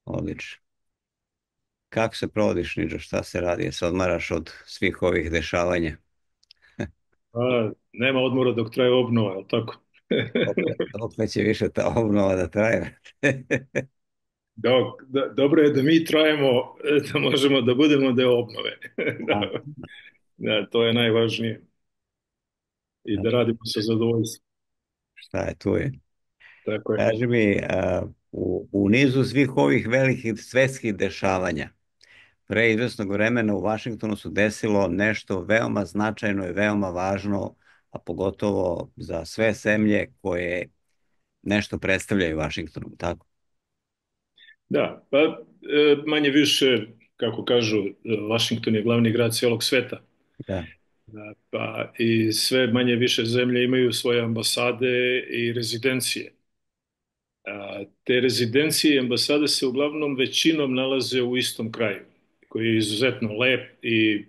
Odlično. Kako se provodiš, Niđo? Šta se radi? Se odmaraš od svih ovih dešavanja? Nema odmora dok traje obnova, jel tako? Dokle će više ta obnova da traje? Dobro je da mi trajemo, da možemo da budemo deo obnove. A, Da, da, to je najvažnije. I da radimo sa zadovoljstvom. šta je, tu je. Tako je. Kaži mi, u nizu svih ovih velikih svetskih dešavanja, pre izvesnog vremena u Vašingtonu su desilo nešto veoma značajno i veoma važno, a pogotovo za sve zemlje koje nešto predstavljaju Vašingtonu, tako? Da, pa manje više, kako kažu, Washington je glavni grad cijelog sveta. Da. Pa i sve manje više zemlje imaju svoje ambasade i rezidencije. Te rezidencije i ambasade se uglavnom većinom nalaze u istom kraju, koji je izuzetno lep i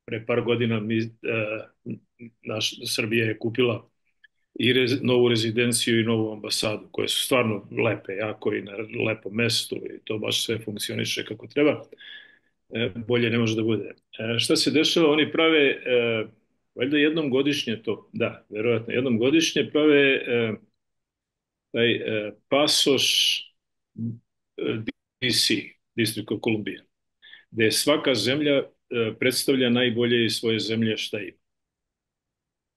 pre par godina Srbija je kupila i novu rezidenciju i novu ambasadu, koje su stvarno lepe, jako i na lepom mestu i to baš sve funkcioniše kako treba. Bolje ne može da bude. Šta se dešava? Oni prave, valjda jednom godišnje to, da, verovatno, jednom godišnje prave taj pasoš DC, District of Columbia, gde svaka zemlja predstavlja najbolje iz svoje zemlje šta ima.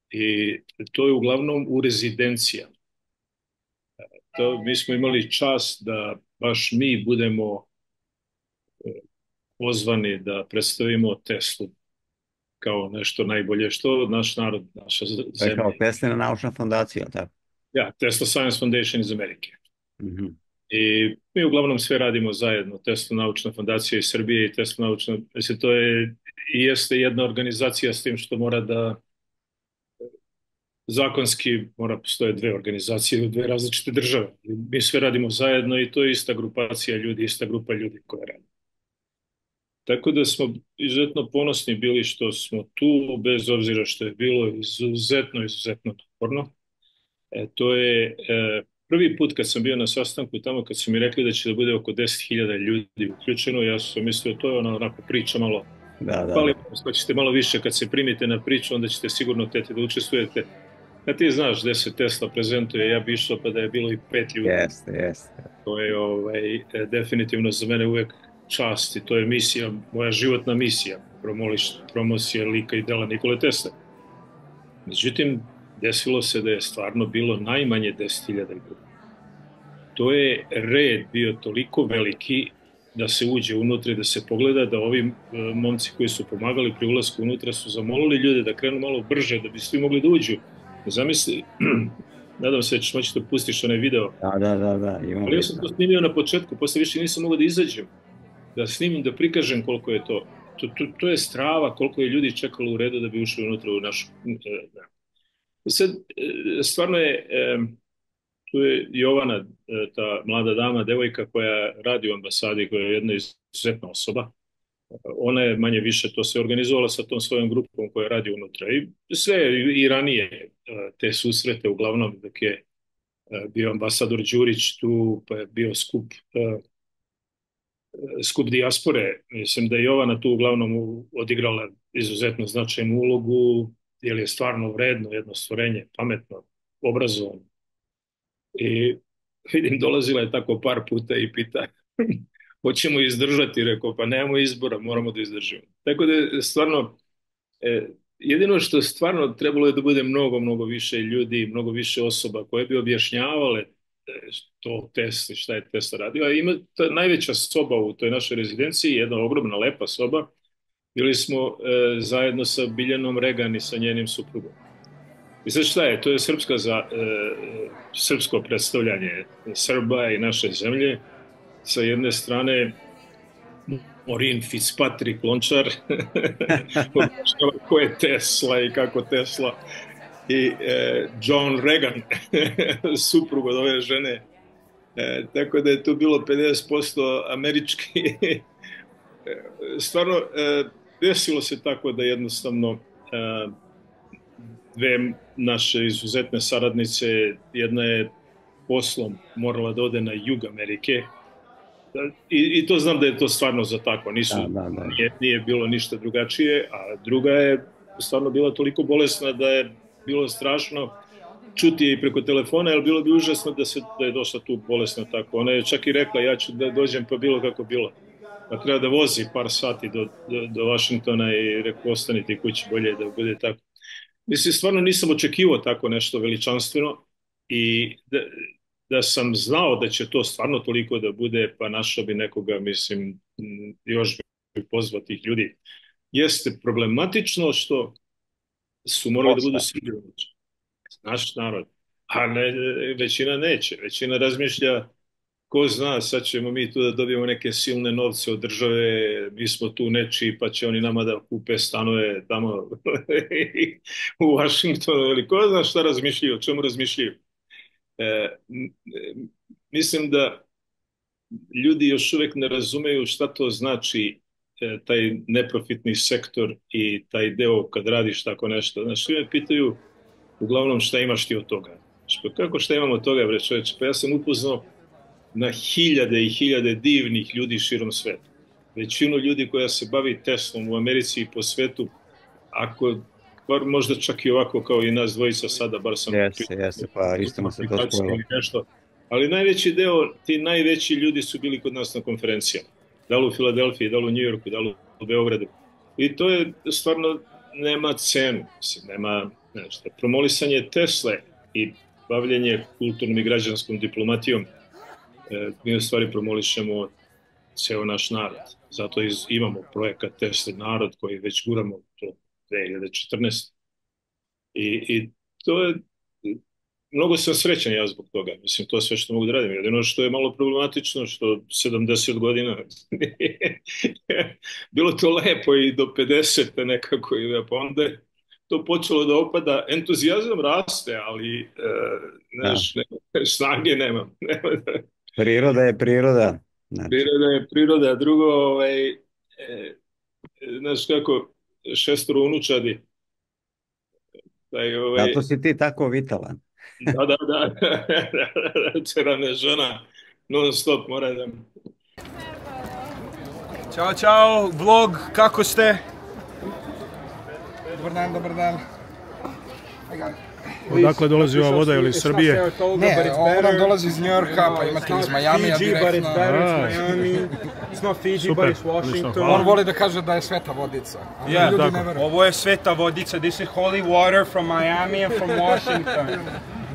I to je uglavnom u rezidencijama. Mi smo imali čast da baš mi budemo pozvani da predstavimo Teslu kao nešto najbolje što naš narod, naša To je zemlja. kao Teslina naučna fondacija, tako? Ja, Tesla Science Foundation iz Amerike. Mhm. I mi uglavnom sve radimo zajedno, Tesla naučna fondacija iz Srbije i Tesla naučna, mislim, to je i jeste jedna organizacija s tim što mora da zakonski mora postoje dve organizacije u dve različite države. Mi sve radimo zajedno i to je ista grupacija ljudi, ista grupa ljudi koja radi. Tako da smo izuzetno ponosni bili što smo tu, bez obzira što je bilo izuzetno naporno. To je prvi put kad sam bio na sastanku tamo, kad su mi rekli da će da bude oko 10.000 ljudi uključeno, ja sam mislio to je ona onako priča malo, Da, da, da. pali što ćete malo više kad se primite na priču, onda ćete sigurno teti da učestvujete. Ja ti znaš gde se Tesla prezentuje, ja bi išao pa da je bilo i 5 ljudi. Jeste, jeste. To je definitivno za mene uvek čast i to je misija, moja životna misija, promocija lika i dela Nikole Tesle. Međutim, desilo se da je stvarno bilo najmanje 10.000 ljudi. To je red bio toliko veliki da se uđe unutra i da se pogleda da ovi momci koji su pomagali pri ulasku unutra su zamolili ljude da krenu malo brže da bi svi mogli da uđu. Zamisli, nadam se da ćeš moći da pustiš onaj video, Da, da, da, da, imam ali ja sam to vidio. snimio na početku, posle više nisam mogao da izađem, da snimim, da prikažem koliko je to. To je strava koliko je ljudi čekalo u redu da bi ušli unutra u našu. Da. Sad, stvarno je, tu je Jovana, ta mlada dama, devojka koja radi u ambasadi, koja je jedna izuzetna osoba. Ona je manje više to se organizovala sa tom svojom grupom koja radi unutra. I sve i ranije te susrete, uglavnom dok je bio ambasador Đurić tu, pa je bio skup dijaspore. Mislim da je Jovana tu uglavnom odigrala izuzetno značajnu ulogu, jer je stvarno vredno jedno stvorenje, pametno, obrazovano. I vidim, dolazila je tako par puta i pita hoćemo izdržati, rekao, pa nemamo izbora, moramo da izdržimo. Tako da je stvarno, jedino što stvarno trebalo je da bude mnogo više ljudi, mnogo više osoba koje bi objašnjavale to Tesla, šta je Tesla radio. A ima ta najveća soba u toj našoj rezidenciji, jedna ogromna lepa soba. Bili smo zajedno sa Biljanom Regan i sa njenim suprugom. I sad šta je? To je srpsko predstavljanje Srba i naše zemlje. Sa jedne strane Morin Fitzpatrick Lončar, objašnjava ko je Tesla i kako Tesla, i John Reagan, suprug od ove žene. Tako da je tu bilo 50% američki. Stvarno, desilo se tako da jednostavno dve naše izuzetne saradnice, jedna je poslom morala da ode na jug Amerike, I to znam da je to stvarno za tako, Da, da, da. nije bilo ništa drugačije, a druga je stvarno bila toliko bolesna da je bilo strašno čuti je i preko telefona, jer bilo bi užasno da je došla tu bolesna tako. Ona je čak i rekla, ja ću da dođem pa bilo kako bilo. Pa treba da vozi par sati do Vašingtona i rekao, ostanite kući, bolje da bude tako. Mislim, stvarno nisam očekivao tako nešto veličanstveno i da sam znao da će to stvarno toliko da bude, pa našao bi nekoga, mislim, još bi pozvao tih ljudi. Jeste problematično što su morali da budu Posle. sigurni, naš narod, a ne, većina neće. Većina razmišlja, ko zna, sad ćemo mi tu da dobijemo neke silne novce od države, mi smo tu nečiji, pa će oni nama da kupe stanove tamo u Vašingtonu, ili ko zna šta razmišljaju, o čemu razmišljaju. Mislim da ljudi još uvek ne razumeju šta to znači taj neprofitni sektor i taj deo kad radiš tako nešto. Znaš, svi me pitaju uglavnom šta imaš ti od toga. Znaš, pa kako šta imam od toga, bre čoveče? Pa ja sam upoznao na hiljade i hiljade divnih ljudi širom sveta. Većinu ljudi koja se bavi Teslom u Americi i po svetu, ako, bar možda čak i ovako kao i nas dvojica sada, bar sam Jeste, jeste, pa isto mi se to aplikacije spojilo. ili nešto, ali najveći deo, ti najveći ljudi su bili kod nas na konferencijama. Da li u Filadelfiji, da li u Njujorku, da li u Beogradu. I to je stvarno nema cenu, mislim, nema nešto. Promolisanje Tesle i bavljenje kulturnom i građanskom diplomatijom, mi u stvari promolišemo ceo naš narod. Zato imamo projekat Tesla narod koji već guramo to 2014. I to je, mnogo sam srećan ja zbog toga. Mislim, to je sve što mogu da radim. Jedino što je malo problematično, što 70 godina bilo to lepo i do 50 nekako, pa onda je to počelo da opada. Entuzijazam raste, ali Da. znaš, snage nemam. Priroda je priroda. Znači, Priroda je priroda, a drugo, znaš kako, šestoro unučadi, taj, zato si ti tako vitalan. da, cerana žena, non stop, mora da... Ćao, čao, vlog, kako ste? Dobar dan, dobar dan. Odakle dolazi ova voda, ili iz Srbije? Ne, ovo nam dolazi iz Njorka, pa imate iz Majamija direktno. It's not Fiji, Super, but it's Washington. On voli da kaže da je sveta vodica. Yeah, Ljudi tako. ne veruju. Ovo je sveta vodica. This is holy water from Miami and from Washington.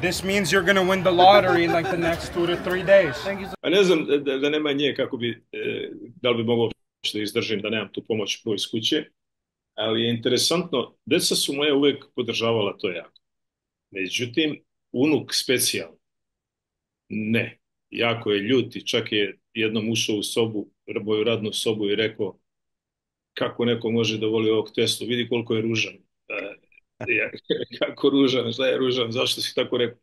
This means you're gonna win the lottery in like the next 2 to 3 days. A ne znam da nema nje kako bi, da li bi mogao što izdržim da nemam tu pomoć iz kuće, ali je interesantno, deca su moja uvek podržavala to jako. Međutim, unuk specijalno, ne. Jako je ljut i čak je jednom ušao u sobu, moju radnu sobu i rekao kako neko može da voli ovog Teslu, vidi koliko je ružan. Ja, kako ružan, šta je ružan, zašto si tako rekao?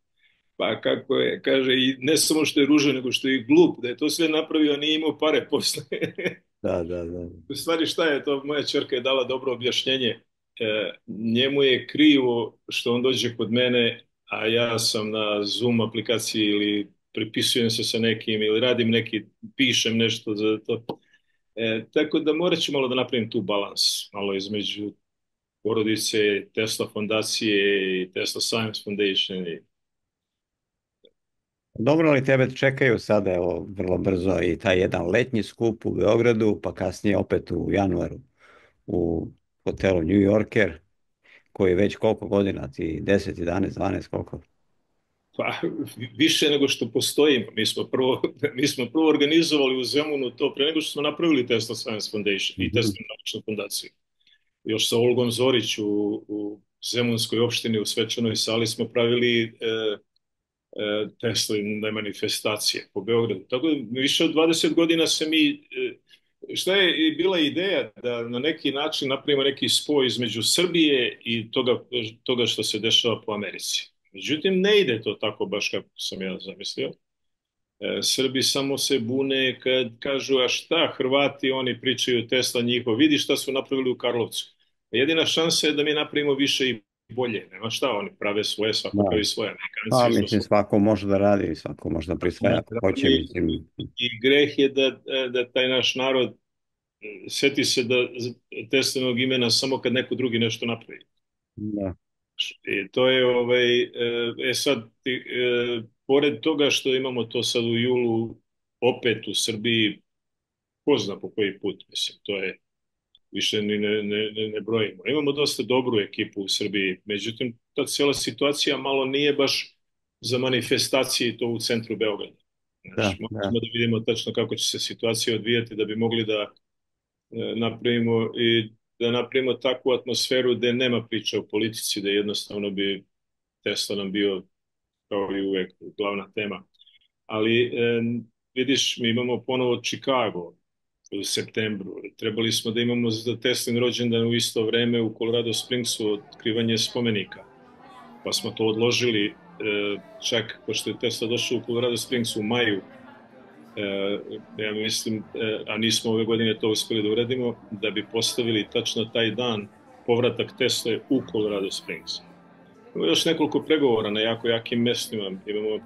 Pa kako je, kaže, i ne samo što je ružan, nego što je i glup, da je to sve napravio, a nije imao pare posle. Da, da, da. U stvari šta je to, moja ćerka je dala dobro objašnjenje. Njemu je krivo što on dođe kod mene, a ja sam na Zoom aplikaciji ili prepisujem se sa nekim ili radim neki, pišem nešto za to. Tako da morat ću malo da napravim tu balans, malo između porodice, Tesla fondacije i Tesla Science Foundation. Dobro, ali tebe čekaju sada, evo, vrlo brzo i taj jedan letnji skup u Beogradu, pa kasnije opet u januaru u hotelu New Yorker, koji već koliko godina, ti 10, 11, 12, koliko? Pa, više nego što postoji. Mi smo prvo organizovali u Zemunu to pre nego što smo napravili Tesla Science Foundation i Tesla naučnu fondaciju. Još sa Olgom Zorić u Zemunskoj opštini u svečanoj sali smo pravili Tesline manifestacije po Beogradu. Tako da više od 20 godina se mi... Šta je bila ideja da na neki način napravimo neki spoj između Srbije i toga što se dešava po Americi. Međutim, ne ide to tako baš kako sam ja zamislio. Srbi samo se bune kad kažu, a šta Hrvati, oni pričaju Tesla njihov, vidi šta su napravili u Karlovcu. Jedina šansa je da mi napravimo više i bolje, nema šta, oni prave svoje, svako Da. pravi svoje, Amerikanci isto Mislim, su. svako može da radi, svako može da prisvaja ako hoće, mislim. I greh je da taj naš narod seti se da Teslinog imena samo kad neko drugi nešto napravi. Da. I to je, sad, pored toga što imamo to sad u julu, opet u Srbiji, ko zna po koji put, mislim, to je, više ni ne brojimo. Imamo dosta dobru ekipu u Srbiji, međutim, ta cijela situacija malo nije baš za manifestacije i to u centru Beograda. Znači, možemo da vidimo tačno kako će se situacija odvijati da bi mogli da napravimo takvu atmosferu gde nema priča o politici, da jednostavno bi Tesla nam bio kao i uvek glavna tema. Ali vidiš, mi imamo ponovo Chicago u septembru. Trebali smo da imamo za Teslin rođendan u isto vreme u Colorado Springsu otkrivanje spomenika. Pa smo to odložili čak pošto je Tesla došao u Colorado Springs u maju, ja mislim, a nismo ove godine to uspeli da uradimo, da bi postavili tačno taj dan povratak Tesle u Colorado Springs. Imamo još nekoliko pregovora na jako jakim mestima. Imamo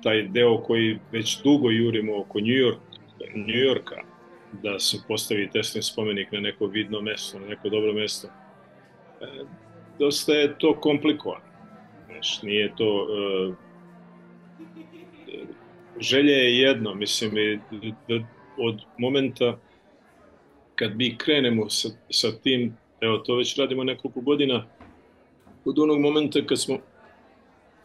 taj deo koji već dugo jurimo oko New Yorka, da se postavi Teslin spomenik na neko vidno mesto, na neko dobro mesto. Dosta je to komplikovano. Znaš, nije to... Želja je jedno, mislim, da od momenta kad mi krenemo sa tim, evo, to već radimo nekoliko godina, od onog momenta kad smo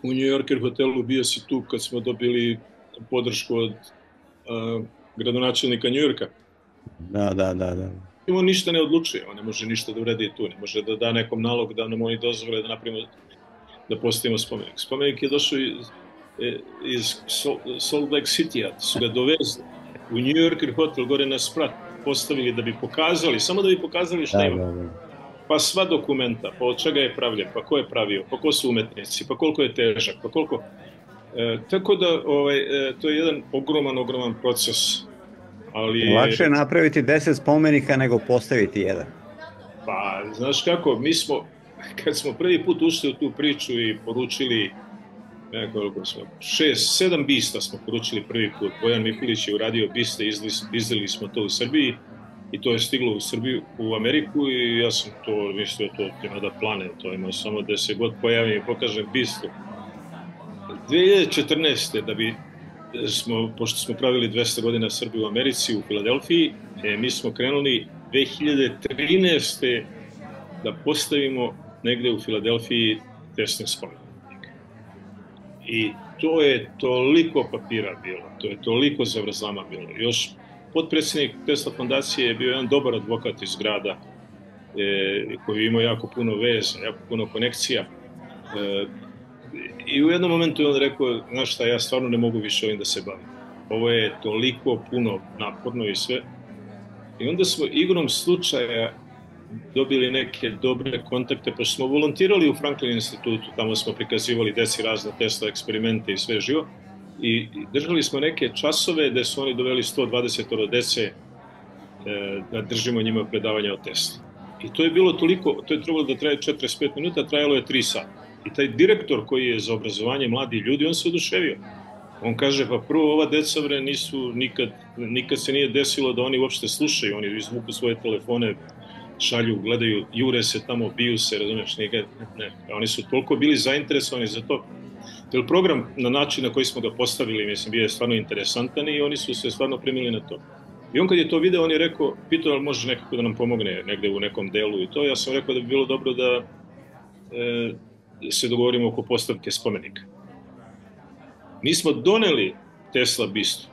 u New Yorker hotelu, bio si tu kad smo dobili podršku od gradonačelnika New Yorka. Da. On ništa ne odlučuje, on ne može ništa da uredi tu, ne može da da nekom nalog da nam oni dozvole da napravimo, da postavimo spomenik. Spomenik je došao iz Salt Lake City-a, su ga dovezli u New Yorker hotel gore na sprat, postavili da bi pokazali, samo da bi pokazali šta ima. Pa sva dokumenta, pa od čega je pravljen, pa ko je pravio, pa ko su umetnici, pa koliko je težak, pa koliko... Tako da to je jedan ogroman proces. Lakše je napraviti 10 spomenika nego postaviti jedan. Pa, znaš kako, mi smo, kad smo prvi put ušli u tu priču i poručili, koliko smo, 6-7 bista smo poručili prvi put. Bojan Mikulić je uradio biste, izdali smo to u Srbiji i to je stiglo u Srbiju, u Ameriku i ja sam to mislio, to ima da plane, to ima samo da se god pojavim i pokažem bistu. 2014. da bi pošto smo pravili 200 godina Srbije u Americi, u Filadelfiji, mi smo krenuli 2013. da postavimo negde u Filadelfiji Teslin spomenik. I to je toliko papira bilo, to je toliko zavrzlama bilo. Još potpredsjednik Tesla fondacije je bio jedan dobar advokat iz grada koji je imao jako puno veza, jako puno konekcija. I u jednom momentu je on rekao, znaš šta, ja stvarno ne mogu više ovim da se bavim. Ovo je toliko puno naporno i sve. I onda smo igrom slučaja dobili neke dobre kontakte, pa smo volontirali u Franklin institutu, tamo smo prikazivali deci razne Tesla eksperimente i sve živo. I držali smo neke časove gde su oni doveli 120 dece da držimo njima predavanja o Tesli. I to je bilo toliko, to je trebalo da traje 45 minuta, trajalo je 3 sata. I taj direktor koji je za obrazovanje mladih ljudi, on se oduševio. On kaže, pa prvo, ova deca nisu nikad se nije desilo da oni uopšte slušaju, oni izvuku svoje telefone, šalju, gledaju, jure se tamo, biju se, razumiješ, ne. Oni su toliko bili zainteresovani za to. Jer program na način na koji smo ga postavili, mislim, bio je stvarno interesantan i oni su se stvarno primili na to. I on kad je to video, on je rekao, pitao ali može nekako da nam pomogne negde u nekom delu i to. Ja sam rekao da bi bilo dobro da se dogovorimo oko postavke spomenika. Mi smo doneli Tesla bistu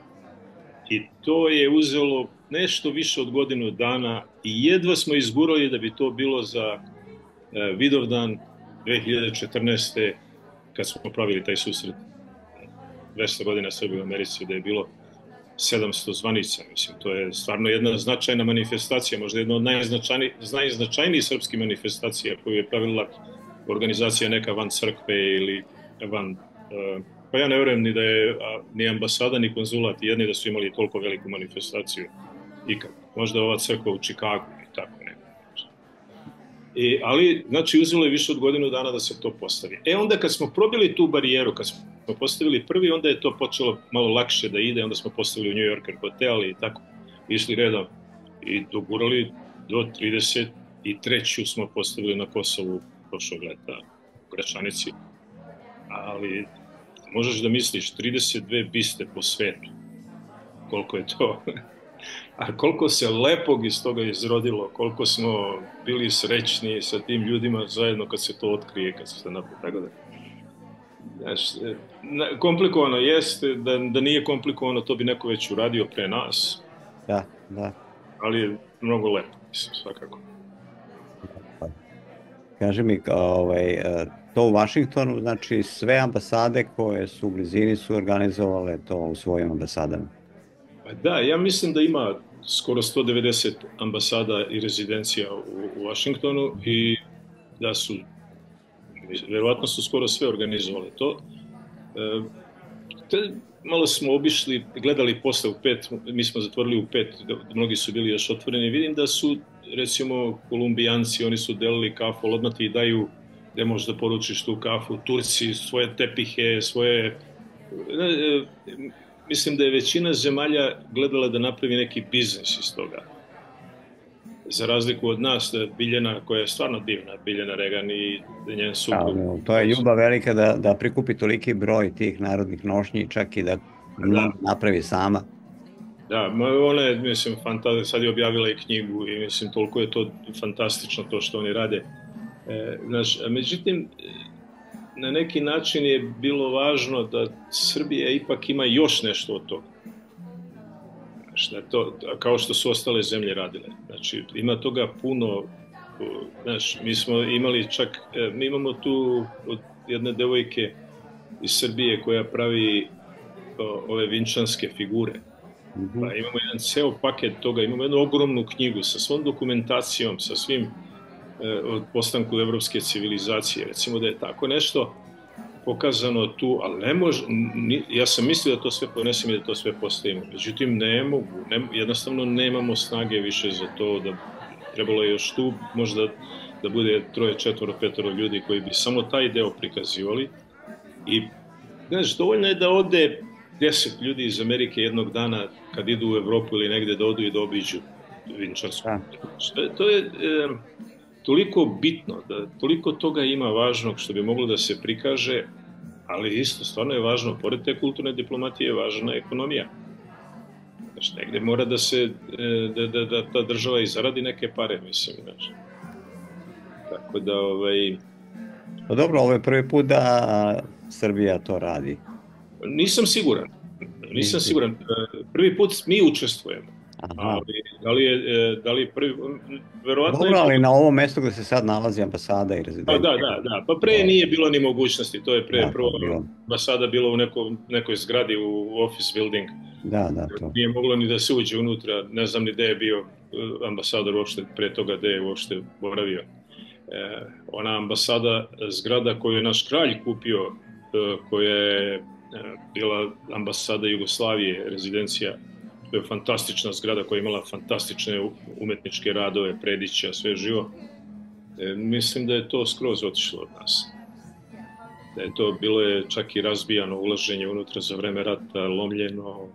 i to je uzelo nešto više od godinu dana i jedva smo izgurali da bi to bilo za Vidovdan 2014. kad smo pravili taj susret 200 godina Srbije u Americi, da je bilo 700 zvanica. Mislim, to je stvarno jedna značajna manifestacija, možda jedna od najznačajnijih srpskih manifestacija koju je pravila organizacija neka van crkve ili van... Pa ja ne verujem ni da je ni ambasada, ni konzulat jedni da su imali toliko veliku manifestaciju ikad. Možda ova crkva u Čikagu i tako neko. Ali, znači, uzelo je više od godinu dana da se to postavi. Onda kad smo probili tu barijeru, kad smo postavili prvi, onda je to počelo malo lakše da ide, onda smo postavili u New Yorker hotel i tako, išli redom i dogurali do 33. smo postavili na Kosovu prošlog leta u Gračanici. Ali možeš da misliš, 32 biste po svetu, koliko je to, a koliko se lepog iz toga izrodilo, koliko smo bili srećni sa tim ljudima zajedno kad se to otkrije, kad se napravi, tako da. Znaš, komplikovano jeste, da nije komplikovano, to bi neko već uradio pre nas. Da, da. Ali je mnogo lepo, mislim, svakako. Kaži mi, to u Vašingtonu, znači sve ambasade koje su u blizini su organizovale to u svojim ambasadama? Da, ja mislim da ima skoro 190 ambasada i rezidencija u Vašingtonu i da su, verovatno su skoro sve organizovale to. Malo smo obišli, gledali posle u 5, mi smo zatvorili u 5, mnogi su bili još otvoreni. Vidim da su, recimo, Kolumbijanci, oni su delili kafu, ali odmah ti daju gde možeš da poručiš tu kafu, Turci svoje tepihe, svoje... Mislim da je većina zemalja gledala da napravi neki biznis iz toga. Za razliku od nas, Biljana, koja je stvarno divna, Biljana Regan i njen suprug. To je ljubav velika da prikupi toliki broj tih narodnih nošnji, čak i da napravi sama. Da, ona je, mislim, fantastična, sad je objavila i knjigu i mislim, toliko je to fantastično to što oni rade. Znaš, međutim, na neki način je bilo važno da Srbija ipak ima još nešto od toga. Znači, kao što su ostale zemlje radile. Znači, ima toga puno. Znaš, mi smo imali čak, mi imamo tu od jedne devojke iz Srbije koja pravi ove vinčanske figure. Pa imamo jedan ceo paket toga, imamo jednu ogromnu knjigu sa svom dokumentacijom, sa svim od postanku evropske civilizacije. Recimo da je tako nešto pokazano tu, ali ne može, ja sam mislio da to sve ponesem i da to sve postavimo. Međutim, ne mogu, jednostavno nemamo snage više za to, da trebalo je još tu možda da bude 3, 4, 5 ljudi koji bi samo taj deo prikazivali. I, znaš, dovoljno je da ode 10 ljudi iz Amerike jednog dana kad idu u Evropu ili negde da odu i da obiđu Vinčarsku. To je toliko bitno, da toliko toga ima važnog što bi moglo da se prikaže, ali isto stvarno je važno, pored te kulturne diplomatije je važna ekonomija. Znači, negde mora da se, da ta država i zaradi neke pare, mislim, znači. Tako da, Pa dobro, ovo je prvi put da Srbija to radi. Nisam siguran. Prvi put mi učestvujemo. Da li je prvi, verovatno... Dobro, ali na ovom mestu gde se sad nalazi ambasada i rezidencija. Da. Pa pre nije bilo ni mogućnosti. To je prvo ambasada bilo u nekoj zgradi u office building. Da, to. Nije moglo ni da se uđe unutra. Ne znam ni gde je bio ambasador uopšte pre toga, gde je uopšte boravio. Ona ambasada, zgrada koju je naš kralj kupio, koja je bila ambasada Jugoslavije, rezidencija. To je fantastična zgrada koja je imala fantastične umetničke radove, Predića, sve živo. Mislim da je to skroz otišlo od nas. Da je to bilo čak i razbijano ulaženje unutra za vreme rata, lomljeno,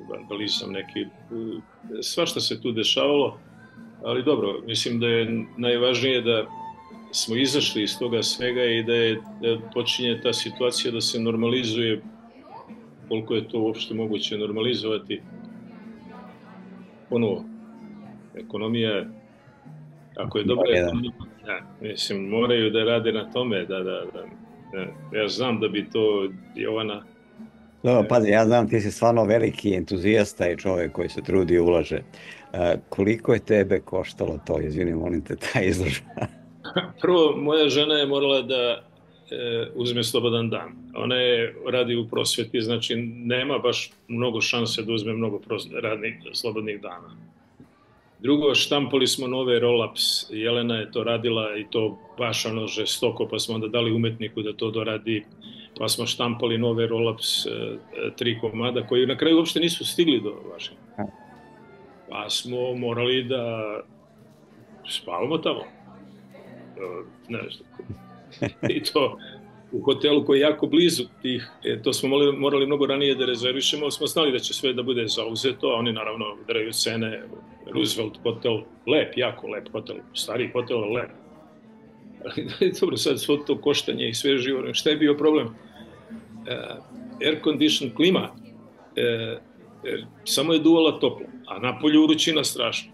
vandalizam neki, svašta se tu dešavalo, ali dobro, mislim da je najvažnije da smo izašli iz toga svega i da počinje ta situacija da se normalizuje, koliko je to uopšte moguće normalizovati. Ponovo, ekonomija, ako je dobra ekonomija, mislim, moraju da rade na tome, ja znam da bi to Jovana... Dobro, pazi, ja znam, ti si stvarno veliki entuzijasta i čovjek koji se trudi i ulaže. Koliko je tebe koštalo to, izvini, molim te, ta izložba? Prvo, moja žena je morala da uzme slobodan dan. Ona radi u prosveti, znači nema baš mnogo šanse da uzme mnogo slobodnih dana. Drugo, štampali smo nove roll-ups. Jelena je to radila i to baš ono žestoko, pa smo onda dali umetniku da to doradi, pa smo štampali nove roll-ups, 3 komada koji na kraju uopšte nisu stigli do Vašingtona. Pa smo morali da spavamo tamo. Znaš, i to u hotelu koji je jako blizu tih, to smo morali mnogo ranije da rezervišemo, smo znali da će sve da bude zauzeto, a oni naravno draju cene, Roosevelt hotel, lep, jako lep hotel, stari hotel, lep. Ali dobro, sad svo to koštanje i sve živo, šta je bio problem? Air condition klima, samo je duvala toplo, a napolju vrućina strašno.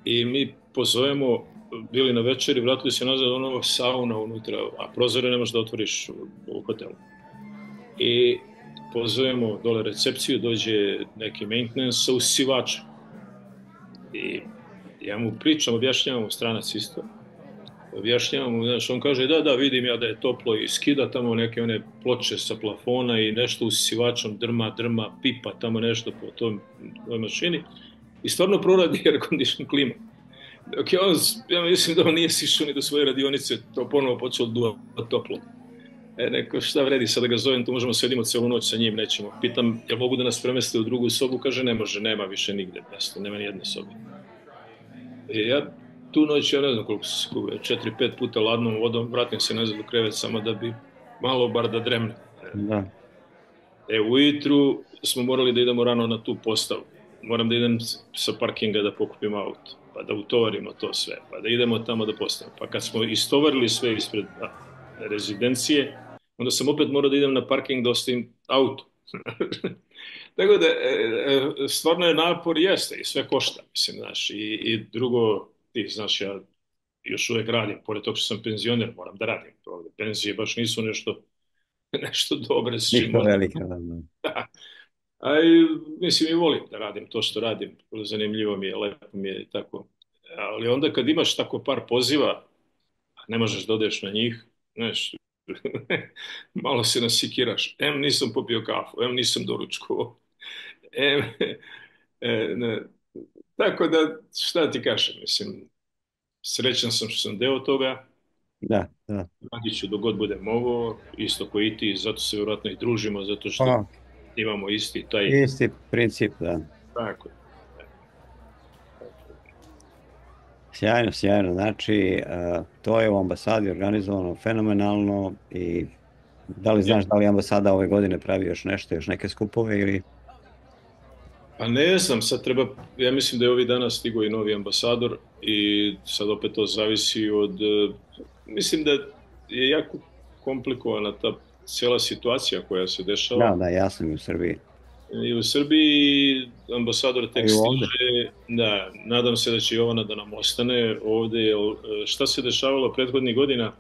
I mi pozovemo, bili na večeri, vratili se nazad ono sauna unutra, a prozore ne možeš da otvoriš u hotelu. I pozovemo dole recepciju, dođe neki maintenance sa usisivačem. I ja mu pričam, objašnjavam mu, stranac isto, objašnjavam mu, znaš, on kaže da, vidim ja da je toplo i skida tamo neke one ploče sa plafona i nešto usisivačom drma, pipa tamo nešto po toj mašini i stvarno proradi air condition klima. Dok je on, ja mislim da on nije sišao ni do svoje radionice, to ponovo počelo duva toplo. Neko, šta vredi sad da ga zovem, tu možemo sedimo celu noć sa njim, nećemo. Pitam, jel mogu da nas premeste u drugu sobu? Kaže, ne može, nema više nigde mesta, nema ni jedne sobe. I ja tu noć, ja ne znam koliko se skuje, 4-5 puta ladnom vodom, vratim se nazad u krevet samo da bi malo bar da dremne. Da. Ujutru smo morali da idemo rano na tu postavu. Moram da idem sa parkinga da pokupim auto, pa da utovarimo to sve, pa da idemo tamo da postavimo. Pa kad smo istovarili sve ispred rezidencije, onda sam opet morao da idem na parking da ostavim auto. Tako da, stvarno je napor, jeste, i sve košta, mislim, znaš, i drugo, ti znaš, ja još uvek radim, pored toga što sam penzioner, moram da radim. Penzije baš nisu nešto dobre s čim. Ništa velike, da. A i, mislim, i volim da radim to što radim, zanimljivo mi je, lepo mi je i tako. Ali onda kad imaš tako par poziva, ne možeš da odeš na njih, znaš, malo se nasikiraš. Nisam popio kafu, nisam doručkovao. Tako da, šta ti kažem, mislim, srećan sam što sam deo toga. Da. Radit ću dok god bude mogao, isto ko i ti, zato se vjerojatno i družimo, zato što imamo isti princip, da. Tako. Sjajno, znači to je u ambasadi organizovano fenomenalno i da li znaš da li ambasada ove godine pravi još nešto, još neke skupove ili... Pa ne znam, sad treba, ja mislim da je ovih dana stigao i novi ambasador i sad opet to zavisi od, mislim da je jako komplikovana ta cijela situacija koja se dešava. Da, ja sam i u Srbiji. I u Srbiji ambasador tek stiže, da, nadam se da će Jovana da nam ostane ovde. Šta se dešavalo prethodnih godina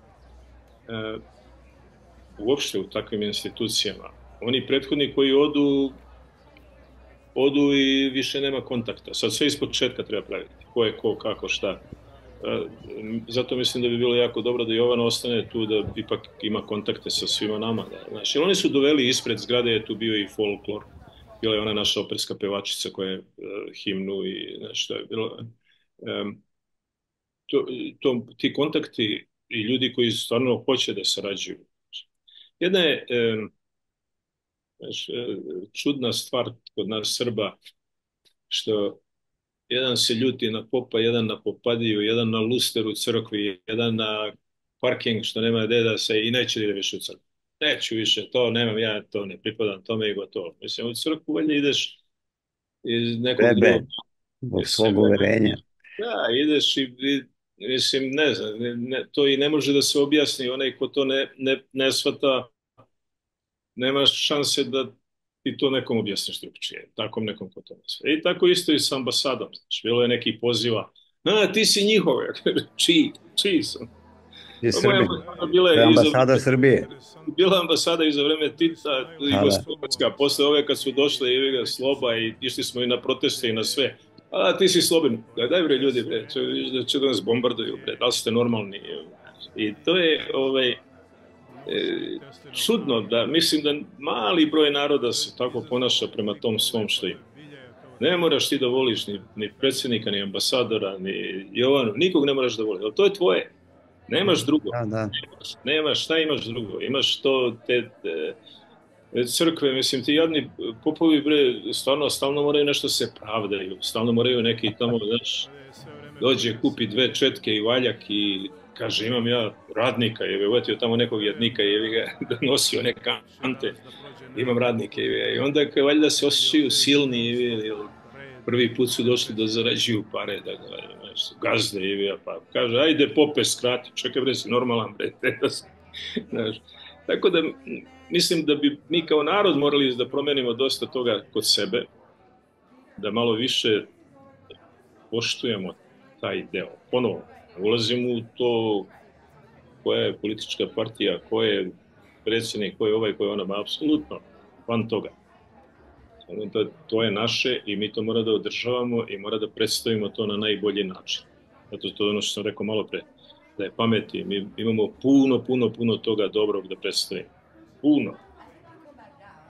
uopšte u takvim institucijama? Oni prethodni koji odu i više nema kontakta. Sad sve iz početka treba praviti. Ko je ko, kako, šta. Zato mislim da bi bilo jako dobro da Jovana ostane tu, da ipak ima kontakte sa svima nama. Znači, oni su doveli ispred zgrade, je tu bio i folklor. Bila je ona naša operska pevačica koja je himnu i nešto je bilo. Ti kontakti i ljudi koji stvarno hoće da sarađuju. Jedna je čudna stvar kod nas Srba, što jedan se ljuti na popa, jedan na popadiju, jedan na luster u crkvi, jedan na parking što nema gde da se i neće da ide više u crkvu. Neću više, to nemam ja, to ne pripadam tome i gotovo. Mislim, u crkvu valjda ideš iz nekog drugog. Zbog svog uverenja. Da, ideš i mislim, ne znam, to i ne može da se objasni, onaj ko to ne shvata, nemaš šanse da ti to nekom objasniš drugčije, takom nekom ko to ne shvata. I tako isto i sa ambasadom, znači, bilo je neki poziva, ti si njihov, čiji sam? Ambasada Srbije. Bila ambasada i za vreme Tita, Jugoslovenska, posle ove kad su došle i Sloba i išli smo i na proteste i na sve. Ti si Slobin. Daj bre ljudi, bre, će da nas bombarduju, bre, da li ste normalni? I to je čudno da, mislim da mali broj naroda se tako ponaša prema tom svom što ima. Ne moraš ti da voliš ni predsjednika, ni ambasadora, ni Jovanu, nikog ne moraš da voliš, ali to je tvoje. Nemaš drugo. Nemaš, šta imaš drugo? Imaš to, te crkve, mislim, ti jadni popovi, bre, stvarno, stalno moraju nešto se pravdaju, stalno moraju neki tamo, znaš, dođe, kupi 2 četke i valjak i Kaže, imam ja radnika, je uvetio tamo nekog jednika, je ga da nosio neke kante, imam radnike, i onda valjda se osjećaju silni, prvi put su došli da zarađuju pare, da znaš, gazde, pa kaže, ajde pope skrati, čekaj bre, si normalan bre, znaš. Tako da, mislim da bi mi kao narod morali da promenimo dosta toga kod sebe, da malo više poštujemo taj deo. Ponovo, ulazimo u to koja je politička partija, ko je predsjednik, ko je ovaj, ko je ona, apsolutno van toga. To je naše i mi to mora da održavamo i mora da predstavimo to na najbolji način. Zato to je ono što sam rekao malo pre, da je pameti. Mi imamo puno toga dobrog da predstavimo. Puno.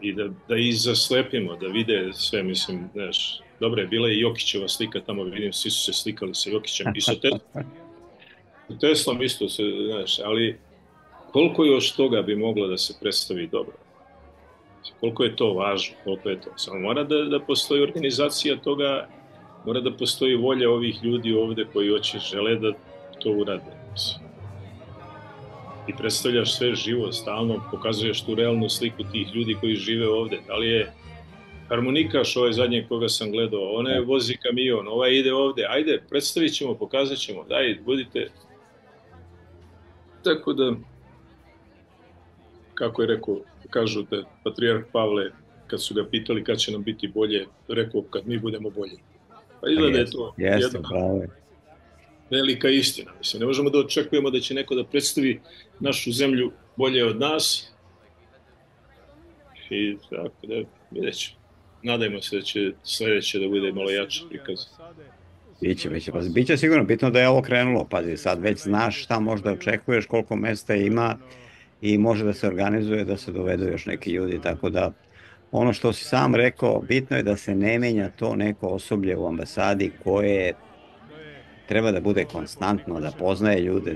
I da ih zaslepimo, da vide sve, mislim, znaš, dobro je, bila je Jokićeva slika tamo, vidim, svi su se slikali sa Jokićem i sa Teslom isto se, znaš, ali koliko još toga bi moglo da se predstavi dobro? Koliko je to važno, koliko je to. Samo mora da postoji organizacija toga, mora da postoji volja ovih ljudi ovde koji žele da to urade. I predstavljaš sve živo, stalno pokazuješ tu realnu sliku tih ljudi koji žive ovde. Da li je harmonikaš ovaj zadnji koga sam gledao, onaj vozi kamion, ovaj ide ovde, ajde, predstavit ćemo, pokazat ćemo, daj, budite. Tako da, kako je rekao, kažu da patrijarh Pavle, kad su ga pitali kad će nam biti bolje, rekao kad mi budemo bolji. Pa izgleda je to jedna velika istina. Mislim, ne možemo da očekujemo da će neko da predstavi našu zemlju bolje od nas. I tako da, vidjet ćemo. Nadajmo se da će sledeće da bude malo jače prikaz. Biće sigurno, bitno da je ovo krenulo, pazi, sad već znaš šta možda očekuješ, koliko mesta ima i može da se organizuje, da se dovedu još neki ljudi, tako da ono što si sam rekao, bitno je da se ne menja to neko osoblje u ambasadi koje treba da bude konstantno, da poznaje ljude,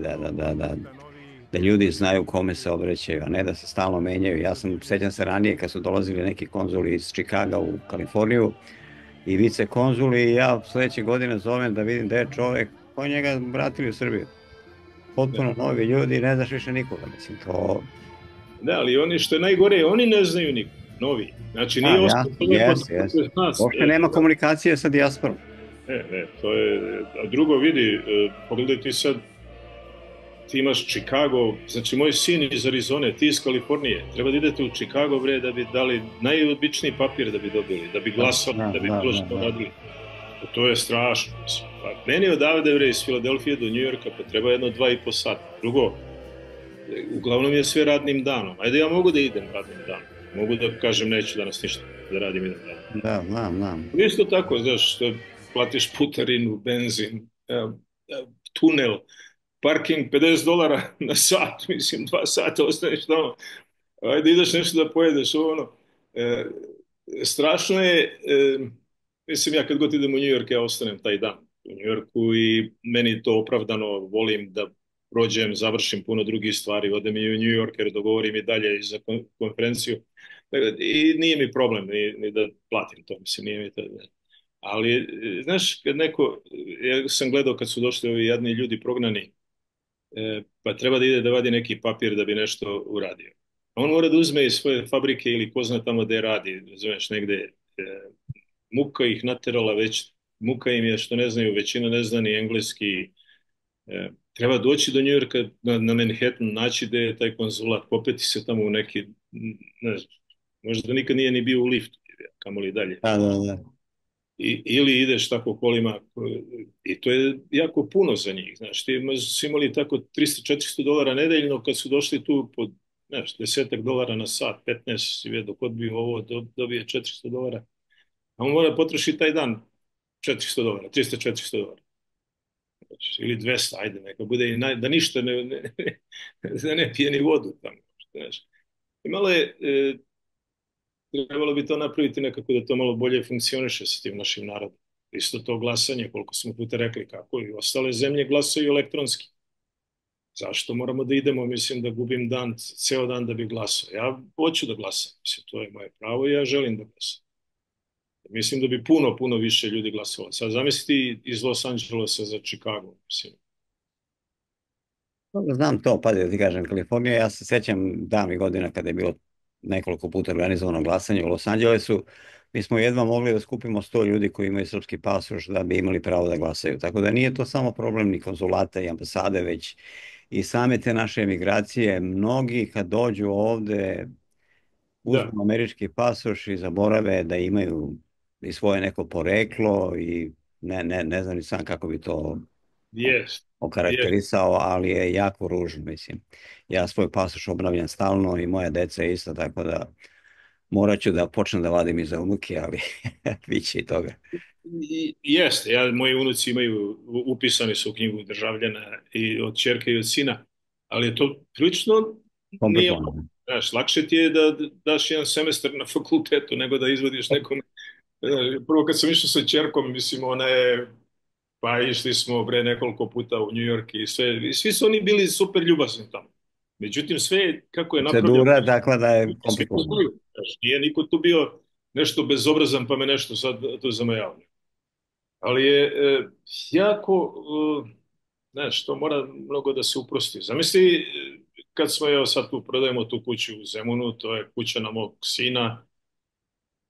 da ljudi znaju kome se obraćaju, a ne da se stalno menjaju. Sećam se ranije kad su dolazili neki konzuli iz Čikaga u Kaliforniju i vice konzuli i ja sledeće godine zovem da vidim da je čovek, pa njega vratili u Srbiju. Potpuno novi ljudi, ne znaš više nikoga, mislim, to... Da, ali oni što je najgore, oni ne znaju nikoga, novi. Znači, nije ostalo kod nas. Uopšte nema komunikacije sa dijasporom. To je... A drugo, vidi, pogledaj ti sad, ti imaš Chicago, znači moj sin iz Arizone, ti iz Kalifornije, treba da idete u Chicago, bre, da bi dali najobičniji papir da bi dobili, da bi glasali, da bi bilo što radili. To je strašno. Meni odavde, bre, iz Filadelfije do Njujorka, pa treba jedno 2,5 sata. Drugo, uglavnom je sve radnim danom. Ajde, ja mogu da idem radnim danom. Mogu da kažem, neću danas ništa da radim, idem radnim. Da, znam. Isto tako, znaš, što platiš putarinu, benzin, tunel, parking $50 na sat, mislim, 2 sata ostaneš tamo. Ajde, ideš nešto da pojedeš, ono. Strašno je... Mislim, ja kad god idem u New York, ja ostanem taj dan u New Yorku i meni to opravdano, volim da prođem, završim puno drugih stvari, odem i u New York jer dogovorim i dalje za konferenciju i nije mi problem ni da platim to, mislim, nije mi to. Ali, znaš, kad neko, ja sam gledao kad su došli ovi jadni ljudi prognani, pa treba da ide da vadi neki papir da bi nešto uradio. On mora da uzme iz svoje fabrike ili ko zna tamo gde radi, znaš, negde muka ih naterala već, muka im je što ne znaju, većina ne zna ni engleski. Treba doći do Njujorka, na Manhattan, naći gde je taj konzulat, popeti se tamo u neki, ne znam, možda nikad nije ni bio u liftu, kamoli dalje. Da. Ili ideš tako kolima, i to je jako puno za njih, znaš, ti su imali tako $300-400 nedeljno kad su došli tu pod, znaš, $10 na sat, 15, dok odbiju ovo, dobije $400. A on mora potrošiti taj dan $400, $300-400. Znači, ili 200, ajde, neka bude i da ništa ne pije ni vodu tamo. Znaš. I malo je, trebalo bi to napraviti nekako da to malo bolje funkcioniše sa tim našim narodom. Isto to glasanje, koliko smo puta rekli, kako i ostale zemlje glasaju elektronski. Zašto moramo da idemo, mislim, da gubim dan, ceo dan da bi glasao. Ja hoću da glasam, mislim, to je moje pravo i ja želim da glasam. Mislim da bi puno više ljudi glasovalo. Sad zamisliti iz Los Angelesa za Chicago, mislim. Dobro, znam to, pa da ti kažem, Kalifornija, ja se sećam davnih godina kada je bilo nekoliko puta organizovano glasanje u Los Angelesu, mi smo jedva mogli da skupimo 100 ljudi koji imaju srpski pasoš da bi imali pravo da glasaju. Tako da nije to samo problem ni konzulata i ambasade, već i same te naše emigracije. Mnogi kad dođu ovde Da, uzmu američki pasoš i zaborave da imaju i svoje neko poreklo i ne znam ni sam kako bi to jest, jest. okarakterisao, ali je jako ružno, mislim. Ja svoj pasoš obnavljam stalno i moja deca isto, tako da morat ću da počnem da vadim i za unuke, ali bit će i toga. Jeste, moji unuci imaju, upisani su u knjigu državljana i od ćerke i od sina, ali je to prilično nije, Komplikovano. znaš, lakše ti je da daš jedan semestar na fakultetu nego da izvodiš nekom. Prvo kad sam išao sa ćerkom, mislim, ona je, pa išli smo bre nekoliko puta u New York i sve, i svi su oni bili super ljubazni tamo. Međutim, sve kako je napravljeno, Procedura, dakle, da je svi to komplikovano. znaju. Znaš, nije niko tu bio nešto bezobrazan pa me nešto sad to zamajao. Ali je jako, znaš, to mora mnogo da se uprosti. Zamisli, kad smo, evo sad tu prodajemo tu kuću u Zemunu, to je kuća na mog sina,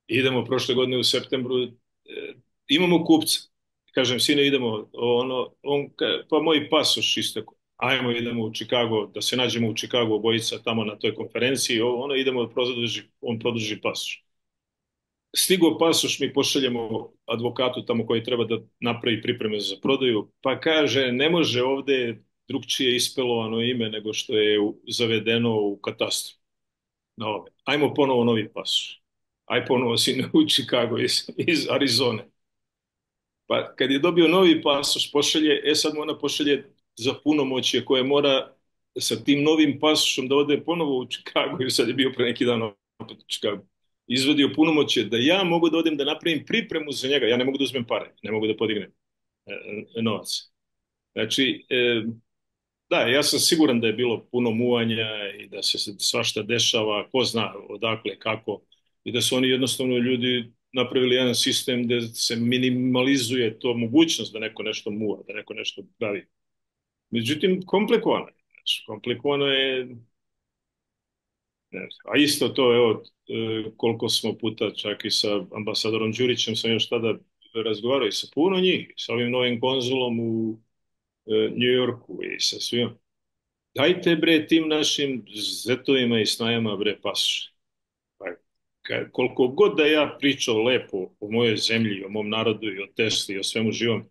idemo prošle godine u septembru, imamo kupca. Kažem, sine, idemo, pa moj pasoš isteko. Ajmo, idemo u Chicago, da se nađemo u Chicago obojica tamo na toj konferenciji, idemo, on produži pasoš. Stigo pasoš, mi pošaljemo advokatu tamo koji treba da napravi pripreme za prodaju, pa kaže ne može ovde drugčije ispelovano ime nego što je zavedeno u katastru. Na ove. Ajmo ponovo novi pasoš. Aj ponovo si u Chicago iz Arizone. Pa kad je dobio novi pasoš, pošalje, sad mu ona pošalje za punomoćje koje mora sa tim novim pasošom da ode ponovo u Chicago, jer sad je bio pre neki dan opet u Chicago. Izvadio punomoćje da ja mogu da odem da napravim pripremu za njega, ja ne mogu da uzmem pare, ne mogu da podignem novac. Znači, da, ja sam siguran da je bilo puno muvanja i da se svašta dešava, ko zna odakle, kako, i da su oni jednostavno ljudi napravili jedan sistem gde se minimalizuje to mogućnost da neko nešto muva, da neko nešto pravi. Međutim, komplikovano je. Znači, komplikovano je, ne znam, a isto to, evo, koliko smo puta čak i sa ambasadorom Đurićem sam još tada razgovarao i sa puno njih, sa ovim novim konzulom u New Yorku i sa svim. Dajte bre tim našim zetovima i snajama bre pasoše. Pa, koliko god da ja pričao lepo o mojoj zemlji, o mom narodu i o Tesli i o svemu živom,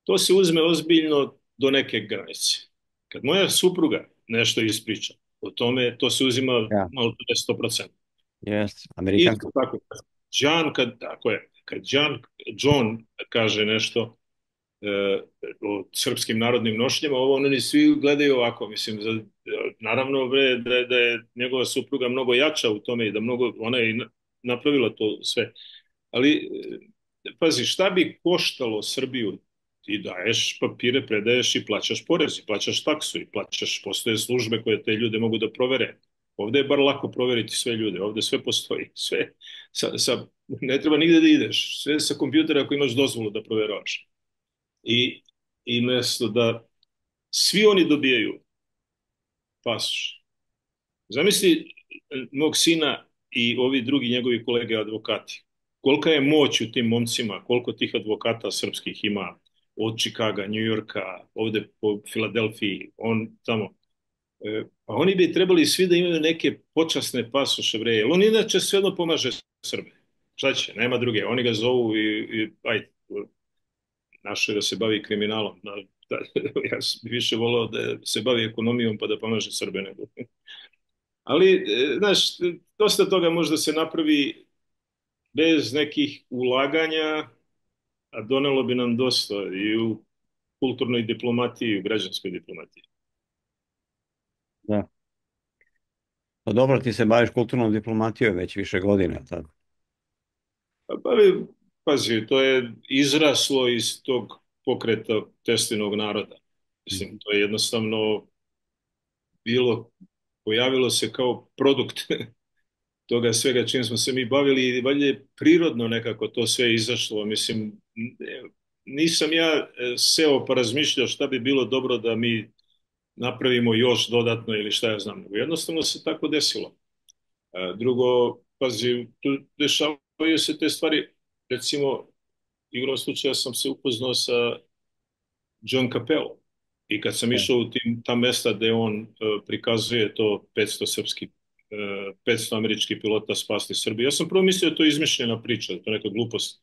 to se uzme ozbiljno do neke granice. Kad moja supruga nešto ispriča o tome, to se uzima Ja, malo 100%. jest, Amerikanka. Isto tako, tako je, kad John kaže nešto o srpskim narodnim nošnjama, oni svi gledaju ovako, mislim, naravno bre, da je njegova supruga mnogo jača u tome i da mnogo, ona je napravila to sve. Ali, pazi, šta bi koštalo Srbiju? Ti daješ papire, predaješ i plaćaš porez, i plaćaš taksu, i plaćaš, postoje službe koje te ljude mogu da provere. Ovde je bar lako proveriti sve ljude, ovde sve postoji, sve, ne treba nigde da ideš, sve sa kompjutera ako imaš dozvolu da proveravaš. I mesto da svi oni dobijaju pasoš. Zamisli mog sina i ovi drugi njegovi kolege advokati. Kolika je moć u tim momcima, koliko tih advokata srpskih ima od Čikaga, New Yorka, ovde po Filadelfiji, on tamo. Pa oni bi trebali svi da imaju neke počasne pasoše, bre, jer on inače svejedno pomaže Srbe. Šta će, nema druge, oni ga zovu i ajde, našao je da se bavi kriminalom. Ja bih više volao da se bavi ekonomijom pa da pomaže Srbe nego. Ali, znaš, dosta toga može da se napravi bez nekih ulaganja, a donelo bi nam dosta i u kulturnoj diplomatiji i u građanskoj diplomatiji. Da. Pa dobro, ti se baviš kulturnom diplomatijom već više godina, tako? Pa, pazi, to je izraslo iz tog pokreta Teslinog naroda. Mislim, to je jednostavno pojavilo se kao produkt toga svega čim smo se mi bavili i valjda je prirodno nekako to sve izašlo. Mislim, nisam ja seo pa razmišljao šta bi bilo dobro da mi napravimo još dodatno ili šta ja znam. Nego jednostavno se tako desilo. Drugo, pazi, tu dešavaju se te stvari, recimo, igrom slučaja sam se upoznao sa John Capello i kad sam išao u ta mesta gde on prikazuje to 500 srpski 500 američkih pilota spasti Srbiju. Ja sam prvo mislio da je to izmišljena priča, da je to neka glupost.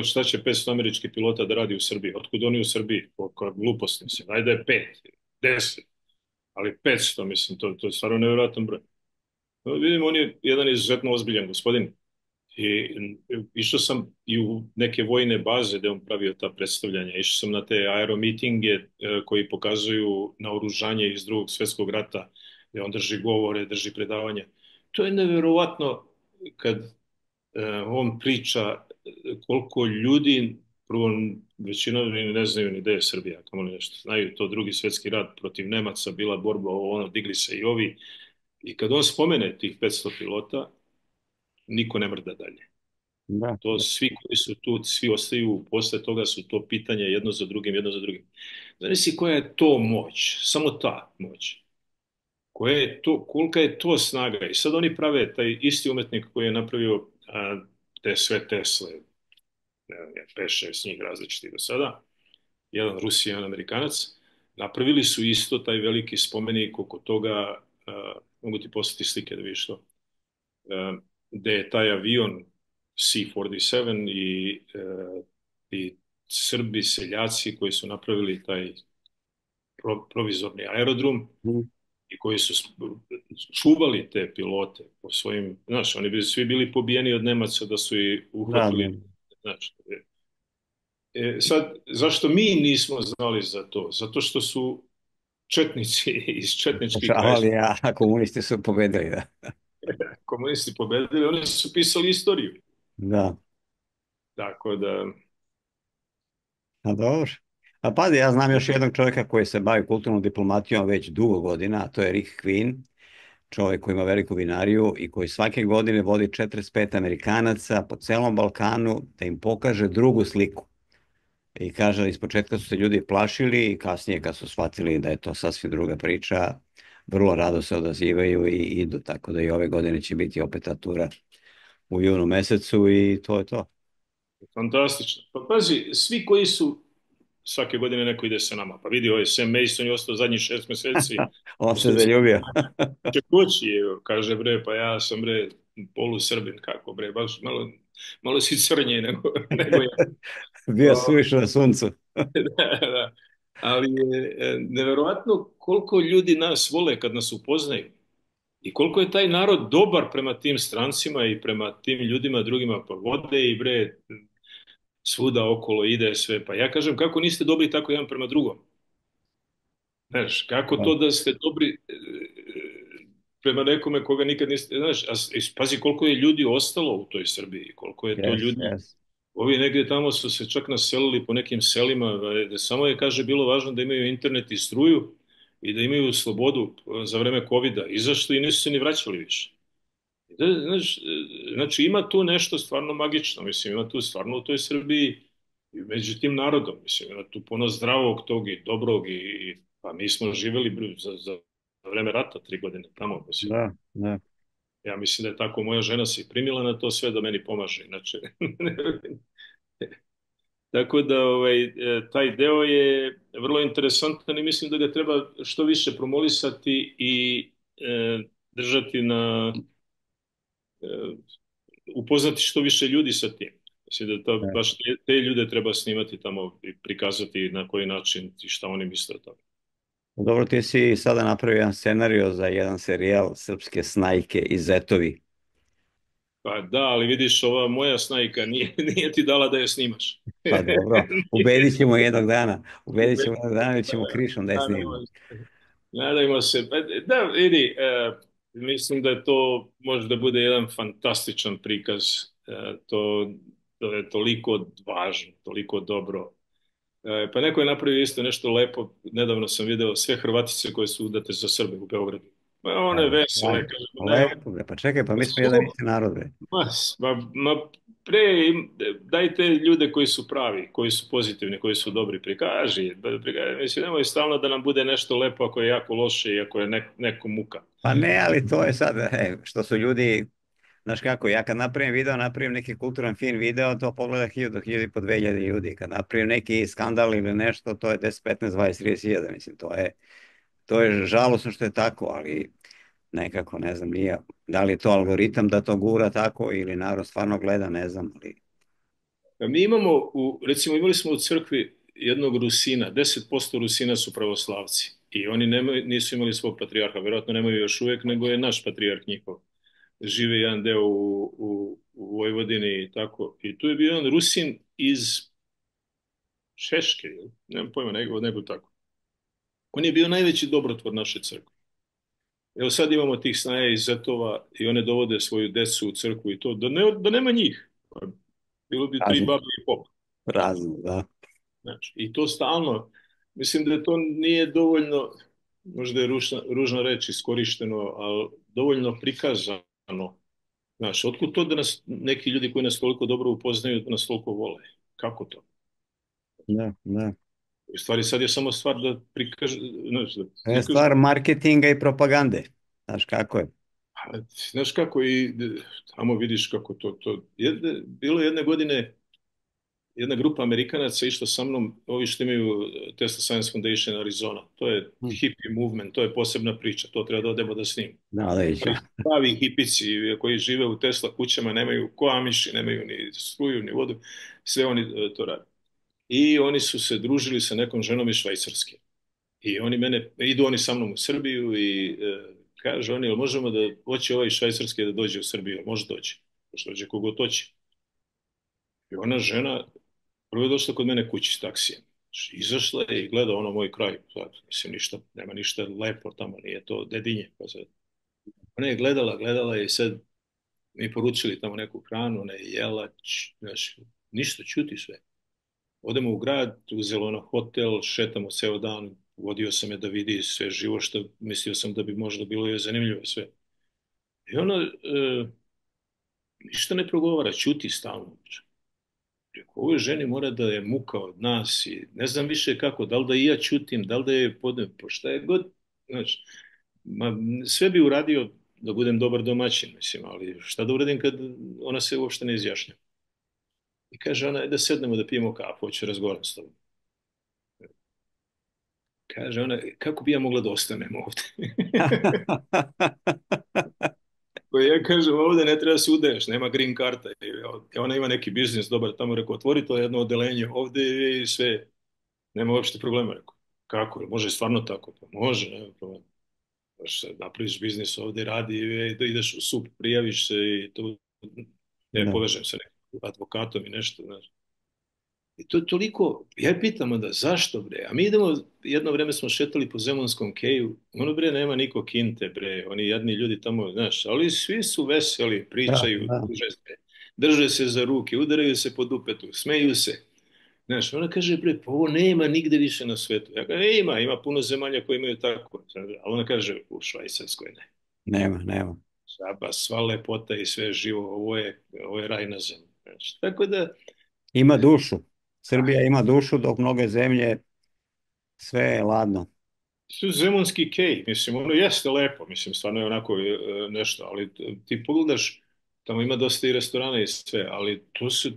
Šta će 500 američkih pilota da radi u Srbiji? Otkud oni u Srbiji? Koja glupost, mislim. Ajde je 5, 10, ali 500, mislim, to je stvarno nevjerojatan broj. Vidimo, on je jedan izuzetno ozbiljan gospodin. I išao sam i u neke vojne baze gde on pravio ta predstavljanja. Išao sam na te aeromitinge koji pokazuju naoružanje iz Drugog svjetskog rata, gde on drži govore, drži predavanja. To je neverovatno kad on priča koliko ljudi, prvo većina ne znaju ni gde je Srbija, kamo nešto. Znaju to Drugi svjetski rat protiv Nemaca, bila borba, ono, digli se i ovi. I kad on spomene tih 500 pilota, niko ne mrda dalje. Da. To svi koji su tu, svi ostaju, posle toga su to pitanja jedno za drugim, jedno za drugim. Znaš koja je to moć, samo ta moć. Koja je to, kolika je to snaga. I sad oni prave, taj isti umetnik koji je napravio te sve Tesle, ne znam, 5-6 njih različitih do sada, jedan Rus i jedan Amerikanac, napravili su isto taj veliki spomenik oko toga, mogu ti poslati slike da vidiš to, gde je taj avion C-47 i Srbi, seljaci koji su napravili taj provizorni aerodrom Mhm. i koji su čuvali te pilote po svojim, znaš, oni bi svi bili pobijeni od Nemaca da su i Da, da. uhvatili, znaš. Sad, zašto mi nismo znali za to? Zato što su četnici iz četničkih Pokušavali, krajeva, a komunisti su pobedili, da. komunisti pobedili, oni su pisali istoriju. Da. Tako da, A dobro. A pazi, ja znam još jednog čovjeka koji se bavi kulturnom diplomatijom već dugo godina, a to je Rick Queen, čovjek koji ima veliku vinariju i koji svake godine vodi 45 Amerikanaca po celom Balkanu da im pokaže drugu sliku. I kaže, iz početka su se ljudi plašili i kasnije kad su shvatili da je to sasvim druga priča, vrlo rado se odazivaju i idu, tako da i ove godine će biti opet ta tura u junu mesecu i to je to. fantastično. Pa pazi, svi koji su, svake godine neko ide sa nama. Pa vidi, ovaj Sam Mason je ostao zadnjih 6 meseci. On se zaljubio. Će kući, evo, kaže bre, pa ja sam bre polusrbin, kako bre, baš malo si crnje nego ja. Bio suviše na suncu. Da. Ali je neverovatno koliko ljudi nas vole kad nas upoznaju i koliko je taj narod dobar prema tim strancima i prema tim ljudima drugima, pa vode i bre svuda okolo ide sve. Pa ja kažem, kako niste dobri tako jedan prema drugom? Znaš, kako to da ste dobri prema nekome koga nikad niste, znaš, pazi koliko je ljudi ostalo u toj Srbiji, koliko je to Yes, ljudi. yes. Ovi negdje tamo su se čak naselili po nekim selima, da samo je, kaže, bilo važno da imaju internet i struju i da imaju slobodu za vreme covida. Izašli i nisu se ni vraćali više. Znači, ima tu nešto stvarno magično, mislim, ima tu stvarno u toj Srbiji i među tim narodom, mislim, ima tu puno zdravog tog i dobrog pa mi smo živjeli za vreme rata 3 godine tamo, mislim. Da, da. Ja mislim da je tako moja žena se i primila na to sve da meni pomaže, inače. Tako da taj deo je vrlo interesantan i mislim da ga treba što više promolisati i držati na upoznati što više ljudi sa tim. Mislim da to, baš te ljude treba snimati tamo i prikazati na koji način i šta oni misle o tome. Dobro, ti si sada napravio jedan scenario za jedan serijal Srpske snajke i zetovi. Pa da, ali vidiš, ova moja snajka nije ti dala da je snimaš. Pa dobro, ubedit ćemo jednog dana. Ubedit ćemo jednog dana i ćemo krišom da je snimamo. Nadajmo se. Da, vidi, mislim da to može da bude jedan fantastičan prikaz. To je toliko važno, toliko dobro. Pa neko je napravio isto nešto lepo. Nedavno sam video sve Hrvatice koje su udate za Srbe u Beogradu. Ma one Evo, vesele, sjajno. kažem, nema, Lepo, bre, pa čekaj, pa mi smo jedan slobodno. isti narod, bre. Ma pre, dajte ljude koji su pravi, koji su pozitivni, koji su dobri, prikaži. Mislim, nemoj stalno da nam bude nešto lepo ako je jako loše i ako je neko muka. Pa ne, ali to je sad, što su ljudi, znaš kako, ja kad napravim video, napravim neki kulturan fin video, to pogleda 1000, 1000 i po 2000 ljudi. Kad napravim neki skandal ili nešto, to je 10, 15, 20, 30 hiljada, mislim, to je žalosno što je tako, ali nekako, ne znam, nije, da li je to algoritam da to gura tako ili narod stvarno gleda, ne znam, ali Mi imamo, recimo imali smo u crkvi jednog Rusina, 10% Rusina su pravoslavci i oni nisu imali svog patrijarha, verovatno nemaju još uvijek, nego je naš patrijarh njihov. Žive jedan deo u Vojvodini i tako. I tu je bio jedan Rusin iz Češke, nemam pojma, nego tako. On je bio najveći dobrotvor naše crkve. Evo sad imamo tih snaja iz Zetova i one dovode svoju decu u crkvu i to, da nema njih. Bilo bi tri razum, babi i pop. razum, da. Znači, i to stalno, mislim da to nije dovoljno, možda je ružna reč iskorišteno, ali dovoljno prikazano. Znaš, otkud to da nas neki ljudi koji nas toliko dobro upoznaju, da nas toliko vole? Kako to? Da, da. U stvari sad je samo stvar da prikažu, znaš, da To je prikažu, stvar marketinga i propagande. Znaš kako je? a, znaš kako i tamo vidiš kako bilo je jedne godine jedna grupa Amerikanaca išla sa mnom, ovi što imaju Tesla Science Foundation Arizona. To je Hm. hippie movement, to je posebna priča, to treba da odemo da snimimo. Da, da ići. Pravi hipici koji žive u Tesla kućama, nemaju ko Amiši, nemaju ni struju, ni vodu, sve oni to rade. I oni su se družili sa nekom ženom iz Švajcarske. I idu oni sa mnom u Srbiju i kaže oni, jel možemo da, hoće ovaj iz Švajcarske da dođe u Srbiju, jel može doći? Pošto dođe kogod hoće. I ona žena prvo je došla kod mene kući s taksijem. Znači, izašla je i gleda ono moj kraj. Sad, mislim, nema ništa lepo tamo, nije to Dedinje. Pa sad. Ona je gledala je i sad mi poručili tamo neku hranu, ona je jela, znači, ništa, čuti sve. Odemo u grad, uzelo ono hotel, šetamo ceo dan, vodio sam je da vidi sve živo što mislio sam da bi možda bilo je zanimljivo sve. I ona ništa ne progovara, čuti stalno. Rekao, ovoj ženi mora da je muka od nas i ne znam više kako, da li da i ja čutim, da li da je podnem, pa šta je god, znači, sve bi uradio da budem dobar domaćin, mislim, ali šta da uradim kad ona se uopšte ne izjašnja. I kaže ona, da sednemo da pijemo kafu, hoću razgovaram s tobom. Kaže ona, kako bi ja mogla da ostanem ovde? Pa ja kažem, ovde ne treba se udaješ, nema green karta. I ona ima neki biznis dobar tamo, rekao, otvori to jedno odelenje ovde i sve. Nema uopšte problema, rekao. Kako? Može stvarno tako? Pa može, nema problema. Znaš, sad napraviš biznis ovde, radi, da ideš u SUP, prijaviš se i to, ne Da. povežem se nekim advokatom i nešto, znaš. I to je toliko, ja je pitam onda, zašto bre? A mi idemo, jedno vreme smo šetali po Zemunskom keju, ono bre nema niko kinte bre, oni jadni ljudi tamo, znaš, ali svi su veseli, Da, pričaju, da. drže se za ruke, udaraju se po dupetu, smeju se. Znaš, ona kaže, bre, pa ovo nema nigde više na svetu. Ja kažem, ima puno zemalja koji imaju tako. Ali ona kaže, u Švajcarskoj ne. Nema, nema. Žaba, sva lepota i sve živo, ovo je raj na zemlji. Znači, tako da, Ima dušu. Srbija ima dušu, dok mnoge zemlje sve je ladno. su Zemunski kej, mislim, ono jeste lepo, mislim, stvarno je onako nešto, ali ti pogledaš, tamo ima dosta i restorana i sve, ali tu se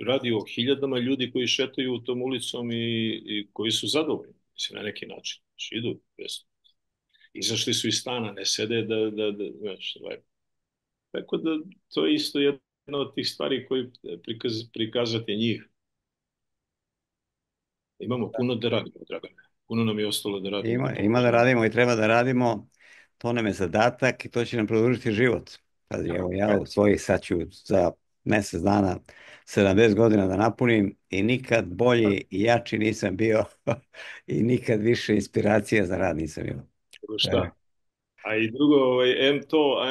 radi o hiljadama ljudi koji šetaju tom ulicom i koji su zadovoljni, mislim, na neki način. Znači, idu, izašli su iz stana, ne sede znaš, lepo. Tako da to je isto jedna od tih stvari koji prikazati njih. Imamo puno da radimo, Dragane. Puno nam je ostalo da radimo. Ima da radimo i treba da radimo. To nam je zadatak i to će nam produžiti život. Pazi, evo ja u svojih sad ću za mjesec dana 70 godina da napunim i nikad bolji i jači nisam bio i nikad više inspiracija za rad nisam imao. Šta? A i drugo,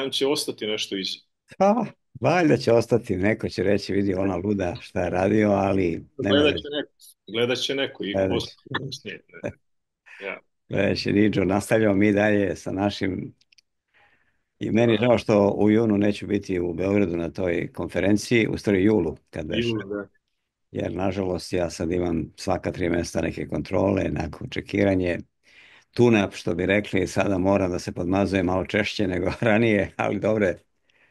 M će ostati nešto iza. Pa, valjda će ostati, neko će reći, vidi ona luda šta je radio, ali nema Gledat veze. će neko. Gledat će neko i Gledat će. poslije. Ja. Gledat će Niđo, nastavljamo mi dalje sa našim I meni je žao što u junu neću biti u Beogradu na toj konferenciji, u stvari julu, kad beše. Jul, da. Jer, nažalost, ja sad imam svaka 3 mjeseca neke kontrole, nakon čekiranje, tune-up, što bi rekli, sada moram da se podmazuje malo češće nego ranije, ali dobre.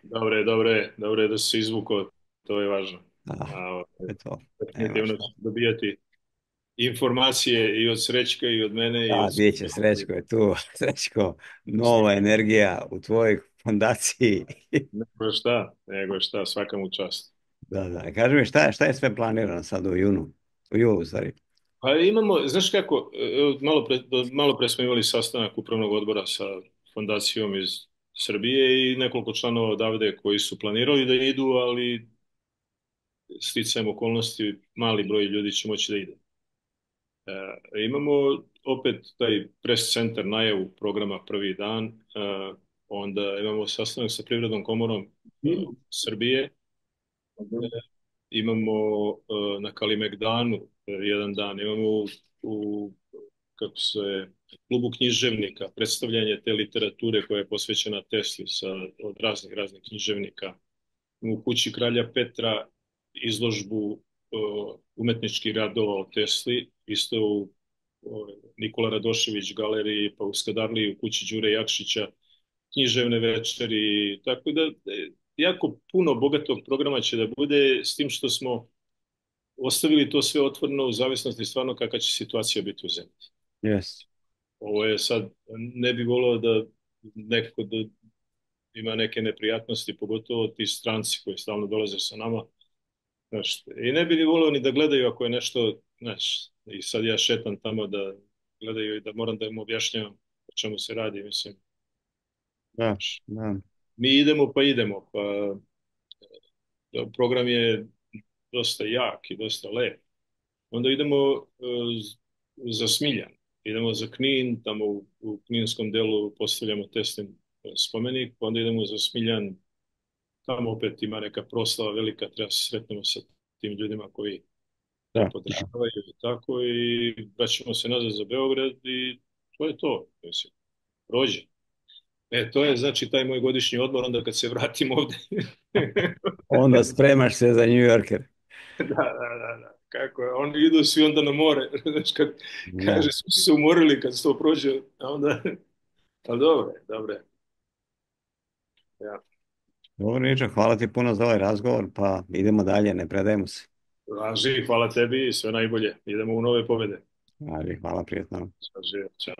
Dobro je da si se izvukao, to je važno. A, A, eto, nema definitivno šta. ćeš dobijati informacije i od Srećka i od mene i Da, od bit će, Srećko je tu. Srećko, nova energija u tvojoj fondaciji. nego šta, svaka mu čast. Da, da. Kaži mi, šta je sve planirano sad u junu? U julu, u stvari. Pa imamo, znaš kako, evo, malo pre smo imali sastanak upravnog odbora sa fondacijom iz Srbije i nekoliko članova odavde koji su planirali da idu, ali sticajem okolnosti mali broj ljudi će moći da ide. Imamo opet taj press centar najavu programa prvi dan, onda imamo sastanak sa Privrednom komorom Srbije, imamo na Kalimegdanu jedan dan, imamo u kako se klubu književnika, predstavljanje te literature koja je posvećena Tesli od raznih književnika. U kući kralja Petra izložbu umetničkih radova o Tesli, isto u Nikola Radošević galeriji, pa u Skadarliji u kući Đure Jakšića, književne večeri, tako da jako puno bogatog programa će da bude, s tim što smo ostavili to sve otvoreno u zavisnosti stvarno kakva će situacija biti u zemlji. Yes. Ovo je sad, ne bi volio da neko da ima neke neprijatnosti, pogotovo ti stranci koji stalno dolaze sa nama. Znaš, i ne bi ni volio ni da gledaju ako je nešto, znaš, i sad ja šetam tamo da gledaju i da moram da im objašnjavam o čemu se radi, mislim. Da, Znaš, da. mi idemo pa idemo, pa program je dosta jak i dosta lep. Onda idemo za Smiljan, idemo za Knin, tamo u kninskom delu postavljamo Teslin spomenik, pa onda idemo za Smiljan, tamo opet ima neka proslava velika, treba se sretnemo sa tim ljudima koji Da, da. podržavaju i tako i vraćamo se nazad za Beograd i to je to, mislim, prođe. To je znači taj moj godišnji odmor, onda kad se vratim ovde. Onda spremaš se za New Yorker. Da. Kako je, oni idu svi onda na more, znaš, kad Da. kaže, svi su se umorili kad se to prođe, a onda, ali dobro je. Ja. Dobro, Ničo, hvala ti puno za ovaj razgovor, pa idemo dalje, ne predajemo se. Važi, hvala tebi i sve najbolje. Idemo u nove pobede. Ali, hvala, prijetno. Važi, čao.